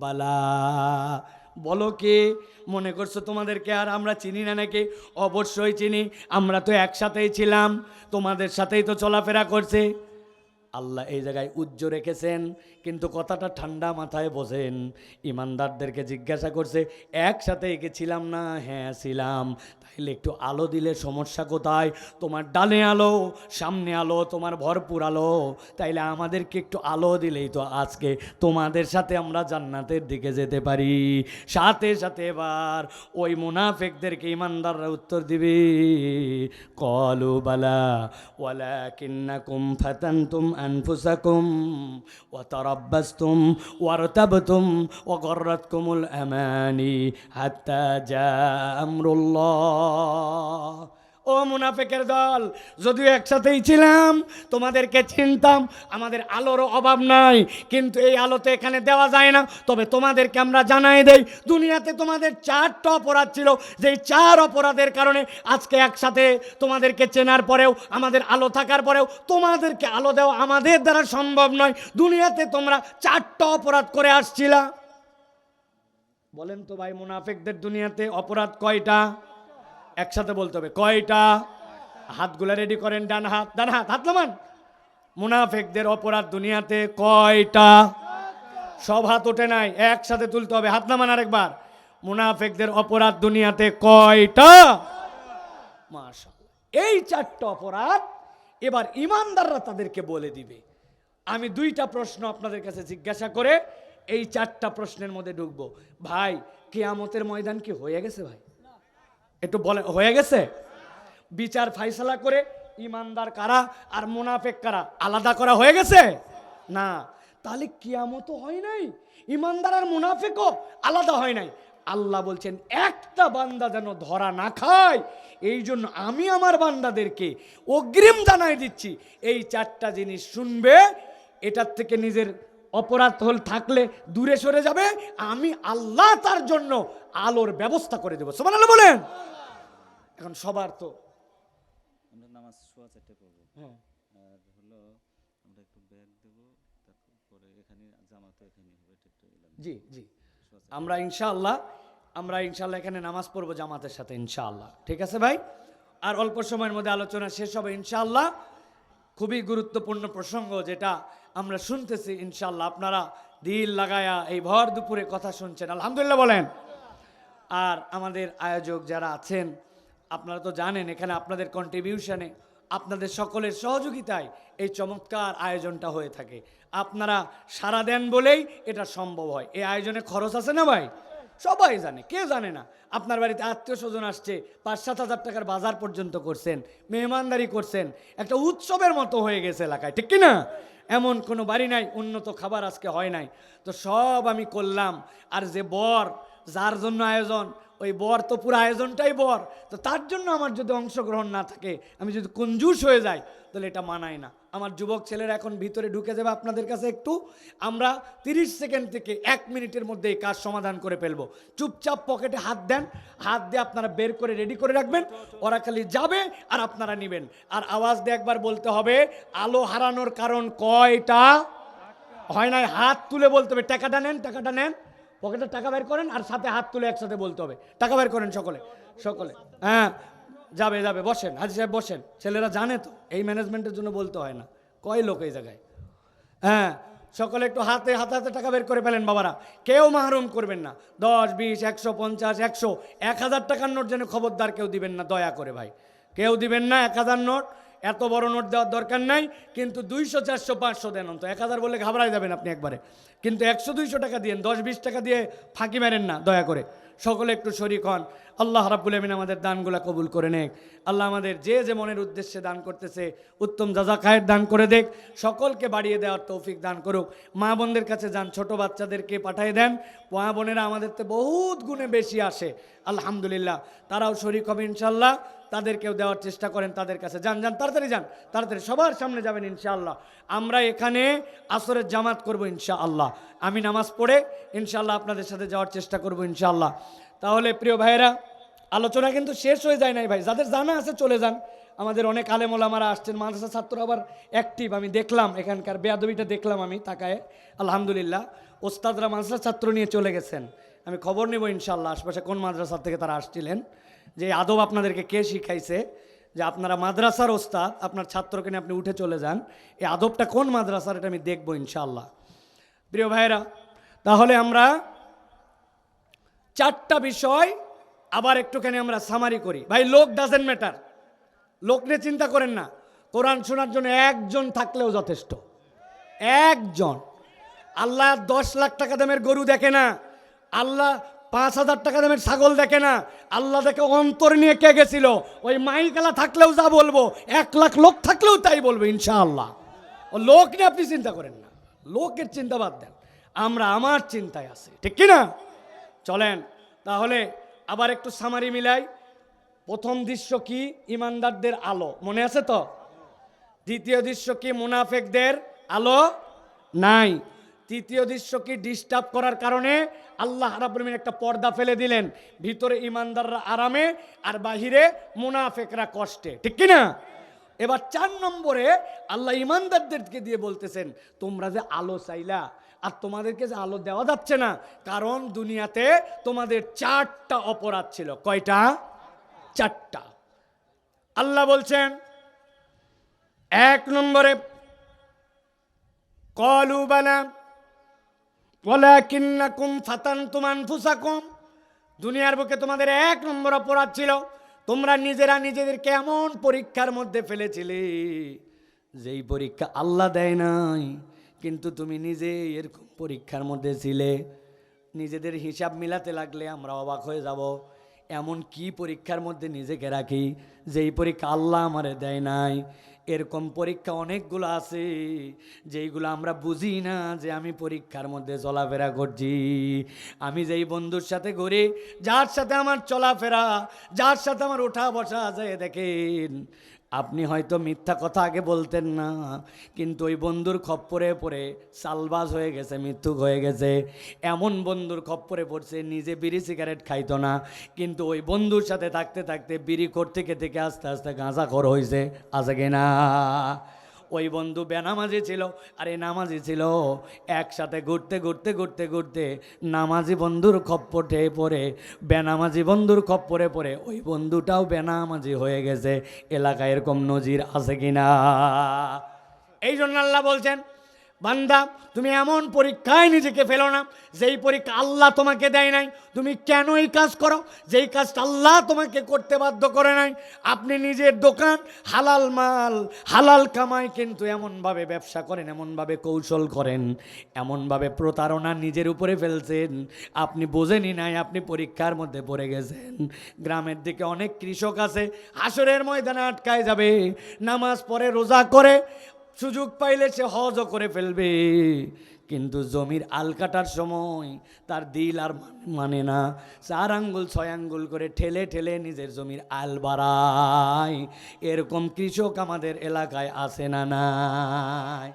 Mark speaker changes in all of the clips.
Speaker 1: বালা। বলো কে? মনে করছো তোমাদেরকে আর আমরা চিনি না নাকি? অবশ্যই চিনি, আমরা তো একসাথেই ছিলাম, তোমাদের সাথেই তো চলাফেরা করছে। আল্লাহ এই জায়গায় উজ্জ্ব রেখেছেন, কিন্তু কথাটা ঠান্ডা মাথায় বোঝেন। ইমানদারদেরকে জিজ্ঞাসা করছে, একসাথে গেছিলাম না? হ্যাঁ ছিলাম। তাইলে একটু আলো দিলে সমস্যা কোথায়? তোমার ডানে আলো, সামনে আলো, তোমার ভরপুর আলো, তাইলে আমাদেরকে একটু আলো দিলেই তো আজকে তোমাদের সাথে আমরা জান্নাতের দিকে যেতে পারি। সাথে সাথে এবার ওই মুনাফিকদেরকে ইমানদাররা উত্তর দিবে, ক্বালু বালা ওয়ালাকিন্নাকুম ফাতানতুম আনফুসাকুম ওয়া তারাব্বাসতুম ওয়ারতাবতুম ওয়া গররাতকুমুল আমানি হাত্তা জা আমরুল্লাহ। ও মুনাফিকের দল, যদিও একসাথেই ছিলাম, তোমাদেরকে চিনতাম, আমাদের আলোরও অভাব নাই, কিন্তু এই আলোতে এখানে দেওয়া যায় না। তবে তোমাদেরকে আমরা জানাই দেই, দুনিয়াতে তোমাদের 4টা অপরাধ ছিল, যেই 4 অপরাধের কারণে আজকে একসাথে তোমাদেরকে চেনার পরেও, আমাদের আলো থাকার পরেও তোমাদেরকে আলো দেওয়া আমাদের দ্বারা সম্ভব নয়। দুনিয়াতে তোমরা 4টা অপরাধ করে আসছিলা। বলেন তো ভাই, মুনাফিকদের দুনিয়াতে অপরাধ কয়টা? একসাথে বলতে হবে, কয়টা? হাতগুলা রেডি করেন, ডান হাত, ডান হাত, হাত নামান। মুনাফিকদের অপরাধ দুনিয়াতে কয়টা? সব হাত ওঠে নাই, একসাথে তুলতে হবে, হাত নামান আরেকবার। মুনাফিকদের অপরাধ দুনিয়াতে কয়টা? মাশাআল্লাহ, এই 4টা অপরাধ এবার ইমানদাররা তাদেরকে বলে দিবে। আমি 2টা প্রশ্ন আপনাদের কাছে জিজ্ঞাসা করে এই 4টা প্রশ্নের মধ্যে ঢুকবো। ভাই, কিয়ামতের ময়দান কি হয়ে গেছে? ভাই একটু বলে, হয়ে গেছে? বিচার ফাইসালা করে ইমানদার কারা আর মুনাফিক কারা আলাদা করা হয়ে গেছে না? তাহলে কিয়ামতও হয় নাই, ইমানদার আর মুনাফিকও আলাদা হয় নাই। আল্লাহ বলছেন, একটা বান্দা যেন ধরা না খায়, এই জন্য আমি আমার বান্দাদেরকে অগ্রিম জানাই দিচ্ছি, এই 4টা জিনিস শুনবে, এটার থেকে নিজের অপরাধ হল থাকলে দূরে সরে যাবে, আমি আল্লাহ তার জন্য আলোর ব্যবস্থা করে দেবো। সুবহানাল্লাহ বলেন। এখন সবার তো
Speaker 2: আমরা নামাজ সোয়া 4টে পড়বো,
Speaker 1: হ্যাঁ,
Speaker 2: আর হলো আমরা একটু ব্যাগ দেবো, তারপরে এখানে জামাতে এখানে হবে, একটু
Speaker 1: জি জি, আমরা ইনশাআল্লাহ এখানে নামাজ পড়বো জামাতের সাথে ইনশাআল্লাহ। ঠিক আছে ভাই, আর অল্প সময়ের মধ্যে আলোচনা শেষ হবে ইনশাআল্লাহ। খুবই গুরুত্বপূর্ণ প্রসঙ্গ যেটা আমরা শুনতেছি ইনশাআল্লাহ, আপনারা দিল লাগায়া এই ভর দুপুরে কথা শুনছেন, আলহামদুলিল্লাহ বলেন। আর আমাদের আয়োজক যারা আছেন, আপনারা তো জানেন এখানে আপনাদের কন্ট্রিবিউশনে, আপনাদের সকলের সহযোগিতায় এই চমৎকার আয়োজনটা হয়ে থাকে। আপনারা সাড়া দেন বলেই এটা সম্ভব হয়। এই আয়োজনে খরচ আছে না ভাই? সবাই জানে, কে জানে না? আপনার বাড়িতে আত্মীয় স্বজন আসছে, 5-7 হাজার টাকার বাজার পর্যন্ত করছেন, মেহমানদারি করছেন, একটা উৎসবের মতো হয়ে গেছে এলাকায়, ঠিক কি না? এমন কোনো বাড়ি নাই উন্নত খাবার আজকে হয় নাই। তো সব আমি করলাম, আর যে বর, যার জন্য আয়োজন, ওই বর তো পুরো আয়োজনটাই বর, তো তার জন্য আমার যদি অংশগ্রহণ না থাকে, আমি যদি কঞ্জুস হয়ে যাই, তাহলে এটা মানায় না। আমার যুবক ছেলেরা এখন ভিতরে ঢুকে যাবে আপনাদের কাছে, একটু আমরা 30 সেকেন্ড থেকে 1 মিনিটের মধ্যে এই কাজ সমাধান করে ফেলবো। চুপচাপ পকেটে হাত দেন, হাত দিয়ে আপনারা বের করে রেডি করে রাখবেন, ওরা খালি যাবে আর আপনারা নেবেন। আর আওয়াজ দিয়ে একবার বলতে হবে, আলো হারানোর কারণ কয়টা? হয় নাই, হাত তুলে বলতে হবে। টাকাটা নেন, টাকাটা নেন, পকেটে টাকা বের করেন, আর সাথে হাত তুলে একসাথে বলতে হবে। টাকা বের করেন সকলে, সকলে। হ্যাঁ, যাবে যাবে, বসেন হাজি সাহেব বসেন। ছেলেরা জানে তো এই ম্যানেজমেন্টের জন্য বলতে হয় না, কয় লোক এই জায়গায়। হ্যাঁ, সকলে একটু হাতে হাতে হাতে টাকা বের করে ফেলেন বাবারা, কেউ মাহরুম করবেন না। 10, 20, 100, 50, 100, 1000 টাকার নোট যেন খবরদার কেউ দিবেন না, দয়া করে ভাই, কেউ দিবেন না 1000 নোট। এত বড় নোট দেওয়ার দরকার নাই, কিন্তু 200, 400, 500 দেন অন্তত। 1000 বলে ঘাবড়াই যাবেন আপনি একবারে, কিন্তু 100, 200 টাকা দিয়েন, 10, 20 টাকা দিয়ে ফাঁকি মেরেন না দয়া করে। সকলে একটু শরীক হন। আল্লাহ রাব্বুল আমিন আমাদের দানগুলা কবুল করে নেক। আল্লাহ আমাদের যে যে মনের উদ্দেশ্যে দান করতেছে উত্তম জাযা খায়ের দান করে দেখ, সকলকে বাড়িয়ে দেওয়ার তৌফিক দান করুক। মা বোনদের কাছে যান, ছোট বাচ্চাদেরকে পাঠিয়ে দেন, মা বোনেরা আমাদের তো বহুত গুণে বেশি আসে, আলহামদুলিল্লাহ, তারাও শরীক হবে ইনশাল্লাহ। তাদেরকেও দেওয়ার চেষ্টা করেন, তাদের কাছে যান, যান তাড়াতাড়ি যান, তাড়াতাড়ি সবার সামনে যাবেন ইনশাআল্লাহ। আমরা এখানে আসরের জামাত করব ইনশাআল্লাহ, আমি নামাজ পড়ে ইনশাআল্লাহ আপনাদের সাথে যাওয়ার চেষ্টা করব ইনশাআল্লাহ। তাহলে প্রিয় ভাইয়েরা, আলোচনা কিন্তু শেষ হয়ে যায় নাই ভাই, যাদের জানা আছে চলে যান। আমাদের অনেক আলেম ওলামারা আসছেন, মাদ্রাসা ছাত্র আবার অ্যাক্টিভ, আমি দেখলাম এখানকার বেয়াদবিটা দেখলাম আমি তাকায়, আলহামদুলিল্লাহ। ওস্তাদরা মাদ্রাসা ছাত্র নিয়ে চলে গেছেন। আমি খবর নেব ইনশাল্লাহ আশপাশে কোন মাদ্রাসা থেকে তারা আসছিলেন, যে এই আদব আপনাদেরকে কে শিখাইছে, যে আপনারা মাদ্রাসার ওস্তাদ আপনার ছাত্রকে নিয়ে আপনি উঠে চলে যান, এই আদবটা কোন মাদ্রাসার এটা আমি দেখবো ইনশাল্লাহ। প্রিয় ভাইরা, তাহলে আমরা 4টা বিষয় আবার একটুখানি আমরা সামারি করি। ভাই, লোক ডাজেন্ট ম্যাটার, লোক নিয়ে চিন্তা করেন না। কোরআন শোনার জন্য একজন থাকলেও যথেষ্ট, একজন। আল্লাহ 10 লাখ টাকা দামের গরু দেখে না, আল্লাহ 5,000 টাকা দামের ছাগল দেখে না, আল্লাহ দেখে অন্তর নিয়ে কে গেছিল। ওই মাইকালা থাকলেও যা বলবো, 1 লাখ লোক থাকলেও তাই বলবো ইনশাআল্লাহ। ও লোক নিয়ে আপনি চিন্তা করেন না, লোকের চিন্তা বাদ দেন, আমরা আমার চিন্তায় আছি, ঠিক কিনা? চলেন তাহলে আবার একটু সামারি মিলাই। প্রথম দৃশ্য কি? ইমানদারদের আলো, মনে আছে তো? দ্বিতীয় দৃশ্য কি? মুনাফেকদের আলো নাই। তৃতীয় দৃশ্য কি? ডিস্টার্ব করার কারণে আল্লাহ রাব্বুল আলামিন একটা পর্দা ফেলে দিলেন, ভিতরে ইমানদাররা আরামে আর বাহিরে মুনাফেকরা কষ্টে, ঠিক কিনা? এবার 4 নম্বরে আল্লাহ ইমানদারদেরকে দিয়ে বলতেছেন, তোমরা যে আলো চাইলা আর তোমাদেরকে যে আলো দেওয়া যাচ্ছে না, কারণ দুনিয়াতে তোমাদের 4টা অপরাধ ছিল। কয়টা? 4টা। আল্লাহ বলছেন 1 নম্বরে, ক্বালু বালা ওয়ালাকিন্নাকুম ফাতানতুম আনফুসাকুম। দুনিয়ার বুকে তোমাদের 1 নম্বর অপরাধ ছিল, তোমরা নিজেরা নিজেদেরকে এমন পরীক্ষার মধ্যে ফেলেছিলে যেই পরীক্ষা আল্লাহ দেয় নাই, কিন্তু তুমি নিজে এরকম পরীক্ষার মধ্যে ছিলে। নিজেদের হিসাব মিলাতে লাগলে আমরা অবাক হয়ে যাব, এমন কি পরীক্ষার মধ্যে নিজেকে রাখি যেই পরীক্ষা আল্লাহ আমারে দেয় নাই। এরকম পরীক্ষা অনেকগুলো আছে যেইগুলো আমরা বুঝি না যে আমি পরীক্ষার মধ্যে চলাফেরা করছি। আমি যেই বন্ধুর সাথে ঘুরি, যার সাথে আমার চলাফেরা, যার সাথে আমার ওঠা বসা যায়, দেখেন আপনি হয়তো মিথ্যা কথা আগে বলতেন না, কিন্তু ওই বন্ধুর খপ্পরে পড়ে সালবাজ হয়ে গেছে, মিথ্যুক হয়ে গেছে। এমন বন্ধুর খপ্পরে পড়ছে, নিজে বিড়ি সিগারেট খাইতো না, কিন্তু ওই বন্ধুর সাথে থাকতে থাকতে বিড়ি করতে থেকে আস্তে আস্তে গাঁজাখোর হয়েছে, আছে কিনা? ওই বন্ধু বেনামাজি ছিল আর এই নামাজি ছিল, একসাথে ঘুরতে ঘুরতে ঘুরতে ঘুরতে নামাজি বন্ধুর খপ্পরে পড়ে বেনামাজি বন্ধুর খপ্পরে পড়ে ওই বন্ধুটাও বেনামাজি হয়ে গেছে। এলাকায় এরকম নজির আছে কিনা? এই জন্য আল্লাহ বলছেন, বান্দা তুমি এমন পরীক্ষায় নিজেকে ফেলো না যেই পরীক্ষা আল্লাহ তোমাকে দেয় নাই। তুমি কেন এই কাজ করো যেই কাজটা আল্লাহ তোমাকে করতে বাধ্য করে নাই? আপনি নিজের দোকান, হালাল মাল, হালাল কামাই, কিন্তু এমনভাবে ব্যবসা করেন, এমনভাবে কৌশল করেন, এমনভাবে প্রতারণা নিজের উপরে ফেলছেন, আপনি বোঝেনই নাই, আপনি পরীক্ষার মধ্যে পড়ে গেছেন। গ্রামের দিকে অনেক কৃষক আছে, হাসরের ময়দানে আটকায় যাবে, নামাজ পড়ে, রোজা করে, সুযোগ পাইলে সে হজও করে ফেলবে, কিন্তু জমির আল কাটার সময় তার দিল আর মানে না। 4 আঙ্গুল 6 আঙ্গুল করে ঠেলে ঠেলে নিজের জমির আল বাড়ায়। এরকম কৃষক আমাদের এলাকায় আছে না নাই?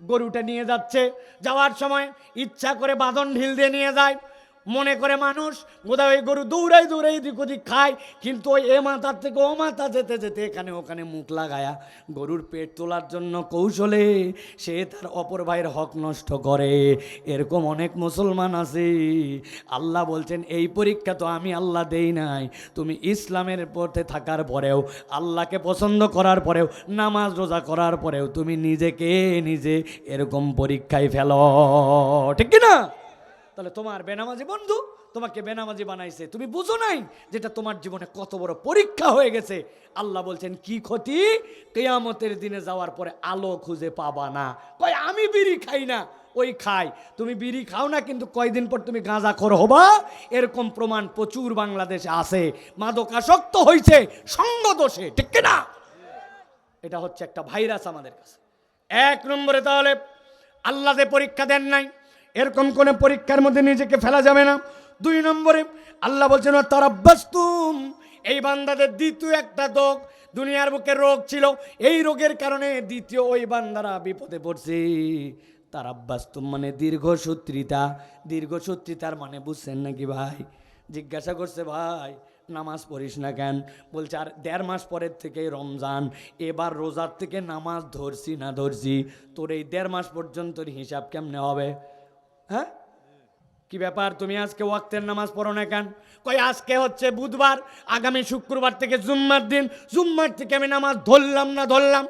Speaker 1: গরুটা নিয়ে যাচ্ছে, যাওয়ার সময় ইচ্ছা করে বাঁধন ঢিল দিয়ে নিয়ে যায়, মনে করে মানুষ বোধহয় ওই গরু দৌড়াই দৌড়াই এদিক ওদিক খায়, কিন্তু ওই এ মাথার থেকে ও মাথা যেতে যেতে এখানে ওখানে মুখ লাগায়া গরুর পেট তোলার জন্য কৌশলে সে তার অপর ভাইয়ের হক নষ্ট করে। এরকম অনেক মুসলমান আছে। আল্লাহ বলছেন, এই পরীক্ষা তো আমি আল্লাহ দেই নাই। তুমি ইসলামের পথে থাকার পরেও, আল্লাহকে পছন্দ করার পরেও, নামাজ রোজা করার পরেও তুমি নিজেকে নিজে এরকম পরীক্ষায় ফেলো, ঠিক কি না? তাহলে তোমার বেনামাজি বন্ধু তোমাকে বেনামাজি বানাইছে, তুমি বুঝো নাই যেটা তোমার জীবনে কত বড় পরীক্ষা হয়ে গেছে। আল্লাহ বলছেন, কি ক্ষতি? কিয়ামতের দিনে যাওয়ার পরে আলো খুঁজে পাবা না। কয় আমি বিড়ি খাই না, ওই খাই। তুমি বিড়ি খাও না, কিন্তু কয়দিন পর তুমি গাঁজাখোর হবা। এরকম প্রমাণ প্রচুর বাংলাদেশে আছে। মাদকাসক্ত হয়েছে সঙ্গ দোষে, ঠিক না? এটা হচ্ছে একটা ভাইরাস আমাদের কাছে। 1 নম্বরে তাহলে আল্লাহ যে পরীক্ষা দেন নাই, এরকম কোন পরীক্ষার মধ্যে নিজেকে ফেলা যাবে না। 2 নম্বরে আল্লাহ বলছেন, তারাব্বাসতুম, এই বান্দাদের দ্বিতীয় একটা রোগ, দুনিয়ার বুকে রোগ ছিল, এই রোগের কারণে দ্বিতীয় ওই বান্দারা বিপদে পড়ছে। তারাব্বাসতুম মানে দীর্ঘসূত্রিতা। দীর্ঘসূত্রিতার মানে বুঝছেন নাকি ভাই? জিজ্ঞাসা করছে, ভাই নামাজ পড়িস না কেন? বলছে, আর 1.5 মাস পরের থেকে রমজান, এবার রোজার থেকে নামাজ ধরছি না ধরছি, তোর এই 1.5 মাস পর্যন্ত হিসাব কেমনে হবে? হ্যাঁ, কি ব্যাপার তুমি আজকে ওয়াক্তের নামাজ পড়ো না কেন? কই আজকে হচ্ছে বুধবার, আগামী শুক্রবার থেকে জুম্মার দিন, জুম্মার থেকে আমি নামাজ ধরলাম।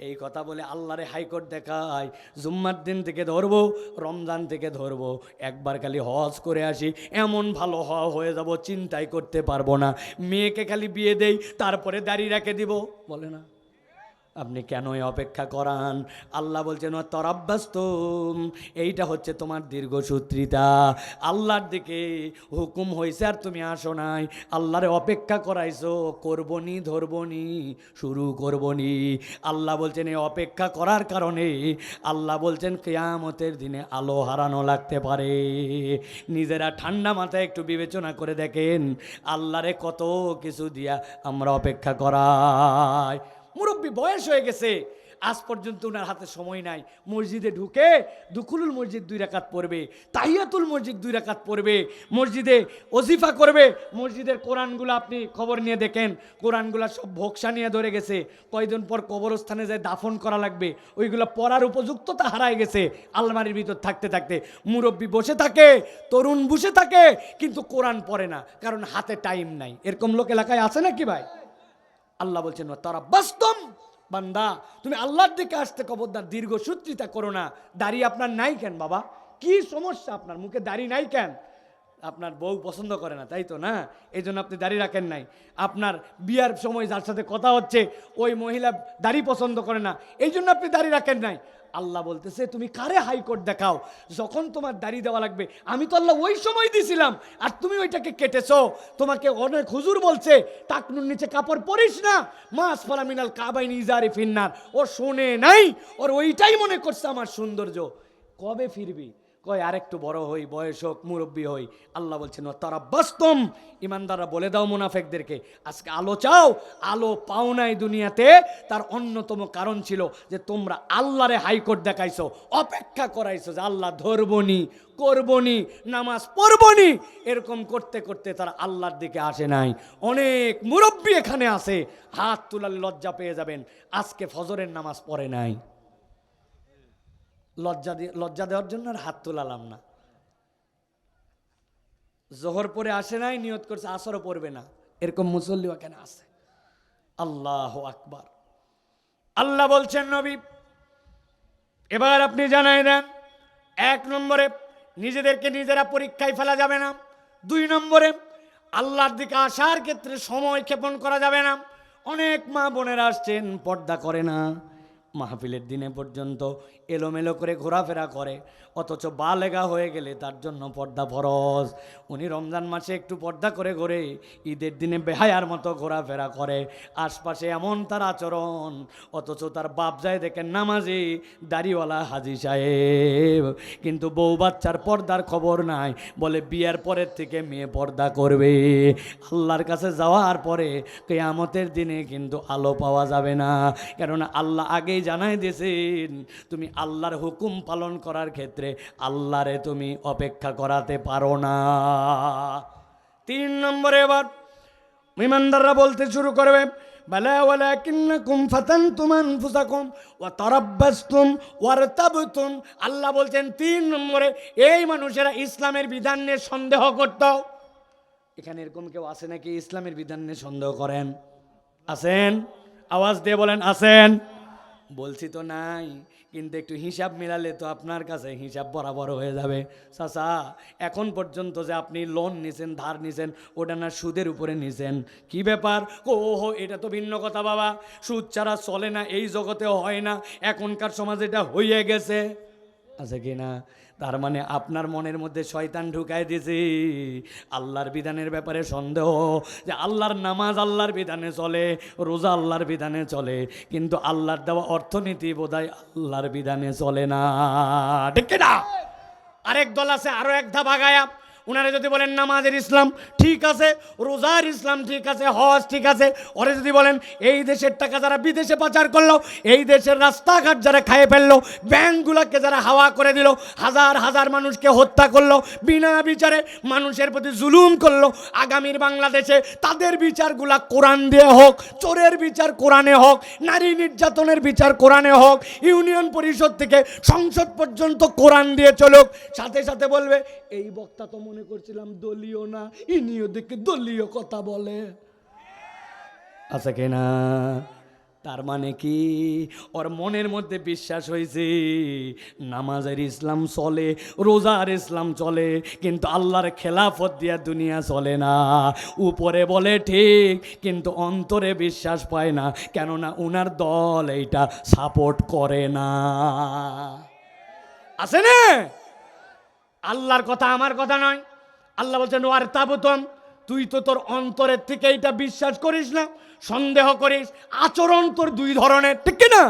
Speaker 1: এই কথা বলে আল্লাহরে হাইকোর্ট দেখায়, জুম্মার দিন থেকে ধরবো, রমজান থেকে ধরবো, একবার খালি হজ করে আসি, এমন ভালো হয়ে যাব চিন্তাই করতে পারবো না। মেয়েকে খালি বিয়ে দেই, তারপরে দাড়ি রেখে দিব, বলে না? আপনি কেনই অপেক্ষা করান? আল্লাহ বলছেন তরাব্বাস্তুম, এইটা হচ্ছে তোমার দীর্ঘসূত্রিতা। আল্লাহর দিকে হুকুম হয়েছে আর তুমি আসো নাই, আল্লাহরে অপেক্ষা করাইছো, করবনি ধরবনি শুরু করবনি। আল্লাহ বলছেন এই অপেক্ষা করার কারণে আল্লাহ বলছেন কিয়ামতের দিনে আলো হারানো লাগতে পারে। নিজেরা ঠান্ডা মাথায় একটু বিবেচনা করে দেখেন, আল্লাহরে কত কিছু দিয়া আমরা অপেক্ষা করাই। মুরব্বী বয়স হয়ে গেছে, আজ পর্যন্ত ওনার হাতে সময় নাই। মসজিদে ঢুকে দুকুলুল মসজিদ 2 রাকাত পড়বে, তাহিয়াতুল মসজিদ 2 রাকাত পড়বে, মসজিদে ওজিফা করবে। মসজিদের কোরআনগুলো আপনি খবর নিয়ে দেখেন, কোরআনগুলো সব ভোক্সা নিয়ে ধরে গেছে। কয়দিন পর কবরস্থানে যায় দাফন করা লাগবে, ওইগুলো পড়ার উপযুক্ততা হারায় গেছে আলমারির ভিতর থাকতে থাকতে। মুরব্বী বসে থাকে, তরুণ বসে থাকে, কিন্তু কোরআন পড়ে না, কারণ হাতে টাইম নাই। এরকম লোক এলাকায় আছে নাকি ভাই? আল্লাহ বলছেন তারা বাস্তব বান্দা, তুমি আল্লাহর দিকে আসতে খবরদার দীর্ঘসূত্রিতা করো না। দাড়ি আপনার নাই কেন বাবা? কি সমস্যা আপনার? মুখে দাড়ি নাই কেন? আপনার বউ পছন্দ করে না, তাই তো না? এই জন্য আপনি দাড়ি রাখেন নাই। আপনার বিয়ার সময় যার সাথে কথা হচ্ছে ওই মহিলা দাড়ি পছন্দ করে না, এই জন্য আপনি দাড়ি রাখেন নাই। আল্লাহ বলতেছে তুমি কারে হাইকোর্ট দেখাও? যখন তোমার দাড়ি দেওয়া লাগবে, আমি তো আল্লাহ ওই সময় দিছিলাম, আর তুমি ওইটাকে কেটেছো। তোমাকে অনেক হুজুর বলছে টাকনুর নিচে কাপড় পরিস না, মাস ফালা মিনাল কাবাইন ইজারে ফিন্নার। ও শোনে নাই, ওর ওইটাই মনে করছে আমার সৌন্দর্য। কবে ফিরবি? কয় আরেকটু বড় হই, বয়স হোক, মুরব্বী হই। আল্লাহ বলছেন তারা বাস্তব ইমানদাররা বলে দাও মুনাফেকদেরকে, আজকে আলো চাও, আলো পাও নাই দুনিয়াতে, তার অন্যতম কারণ ছিল যে তোমরা আল্লাহরে হাইকোর্ট দেখাইছো, অপেক্ষা করাইছো যে আল্লাহ ধরবনি, করবনি, নামাজ পড়বনি। এরকম করতে করতে তারা আল্লাহর দিকে আসে নাই। অনেক মুরব্বী এখানে আছে, হাত তুলালে লজ্জা পেয়ে যাবেন, আজকে ফজরের নামাজ পড়ে নাই। লজ্জা দেওয়ার জন্য আর হাত তোলালাম না। জোহর পরে আসে নাই, নিয়ত করছে আসরও পড়বে না, এরকম মুসল্লিও কেন আছে? আল্লাহু আকবার। আল্লাহ বলছেন নবী এবার আপনি জানাই দেন, 1 নম্বরে নিজেদেরকে নিজেরা পরীক্ষায় ফেলা যাবে না। 2 নম্বরে আল্লাহর দিকে আসার ক্ষেত্রে সময় ক্ষেপণ করা যাবে না। অনেক মা বোনেরা আসছেন পর্দা করে না, মাহফিলের দিনে পর্যন্ত এলোমেলো করে ঘোরাফেরা করে, অথচ বালেগা হয়ে গেলে তার জন্য পর্দা ফরজ। উনি রমজান মাসে একটু পর্দা করে ঘোরে, ঈদের দিনে বেহায়ার মতো ঘোরাফেরা করে, আশপাশে এমন তার আচরণ, অথচ তার বাপ যায় দেখেন নামাজি দাড়িওয়ালা হাজি সাহেব, কিন্তু বউ বাচ্চার পর্দার খবর নাই। বলে বিয়ের পরের থেকে মেয়ে পর্দা করবে। আল্লাহর কাছে যাওয়ার পরে কিয়ামতের দিনে কিন্তু আলো পাওয়া যাবে না, কেননা আল্লাহ আগেই জানাই দিয়েছেন তুমি আল্লাহর হুকুম পালন করার ক্ষেত্রে আল্লাহরে তুমি অপেক্ষা করাতে পারো না। 3 নম্বরে এবার ইমানদাররা বলতে শুরু করবে বালা ওয়ালাকিন্নাকুম ফাতানতুম আনফুসাকুম ওয়া তারাব্বাসতুম ওয়ারতাবতুম। আল্লাহ বলছেন 3 নম্বরে এই মানুষেরা ইসলামের বিধান নিয়ে সন্দেহ করত। এখানে এরকম কেউ আছে নাকি ইসলামের বিধান নিয়ে সন্দেহ করেন? আছেন? আওয়াজ দিয়ে বলেন আছেন। বলছি তো নাই, কিন্তু একটু হিসাব মিলালে তো আপনার কাছে হিসাব বরাবর হয়ে যাবে। চাচা এখন পর্যন্ত যে আপনি লোন নিছেন, ধার নিছেন, ওটা না সুদের উপরে নিছেন, কি ব্যাপার? ওহো এটা তো ভিন্ন কথা বাবা, সুদ ছাড়া চলে না, এই জগতেও হয় না, এখনকার সমাজে এটা হয়ে গেছে। আছে কি না? তার মানে আপনার মনের মধ্যে শয়তান ঢুকাই দিয়েছে আল্লাহর বিধানের ব্যাপারে সন্দেহ, যে আল্লাহর নামাজ আল্লাহর বিধানে চলে, রোজা আল্লাহর বিধানে চলে, কিন্তু আল্লাহর দেওয়া অর্থনীতি বোধহয় আল্লাহর বিধানে চলে না, ঠিক না? আরেক দল আছে আরো এক ধাপ আগায়া, উনারে যদি বলেন নামাজের ইসলাম ঠিক আছে, রোজার ইসলাম ঠিক আছে, হজ ঠিক আছে, ওরে যদি বলেন এই দেশের টাকা যারা বিদেশে পাচার করলো, এই দেশের রাস্তাঘাট যারা খাইয়ে ফেললো, ব্যাংকগুলোকে যারা হাওয়া করে দিল, হাজার হাজার মানুষকে হত্যা করলো, বিনা বিচারে মানুষের প্রতি জুলুম করলো, আগামীর বাংলাদেশে তাদের বিচারগুলা কোরআন দিয়ে হোক, চোরের বিচার কোরআনে হোক, নারী নির্যাতনের বিচার কোরআনে হোক, ইউনিয়ন পরিষদ থেকে সংসদ পর্যন্ত কোরআন দিয়ে চলুক। সাথে সাথে বলবে এই বক্তা তো মনে করছিলাম দলীয় না, ইনিও দেখে দলীয় কথা বলে। আছে কিনা? তার মানে কি ওর মনের মধ্যে বিশ্বাস হয়েছে নামাজের ইসলাম চলে, রোজার ইসলাম চলে, কিন্তু আল্লাহর খেলাফত দিয়া দুনিয়া চলে না। উপরে বলে ঠিক, কিন্তু অন্তরে বিশ্বাস পায় না, কেননা উনার দল এইটা সাপোর্ট করে না। আছে না? আল্লাহর কথা আমার কথা নয়। আল্লাহ বলছেন ওয়ার তাবুতম, তুই তো তোর অন্তরের থেকে এইটা বিশ্বাস করিস না, সন্দেহ করিস, আচরণ তোর দুই ধরনের, ঠিক না?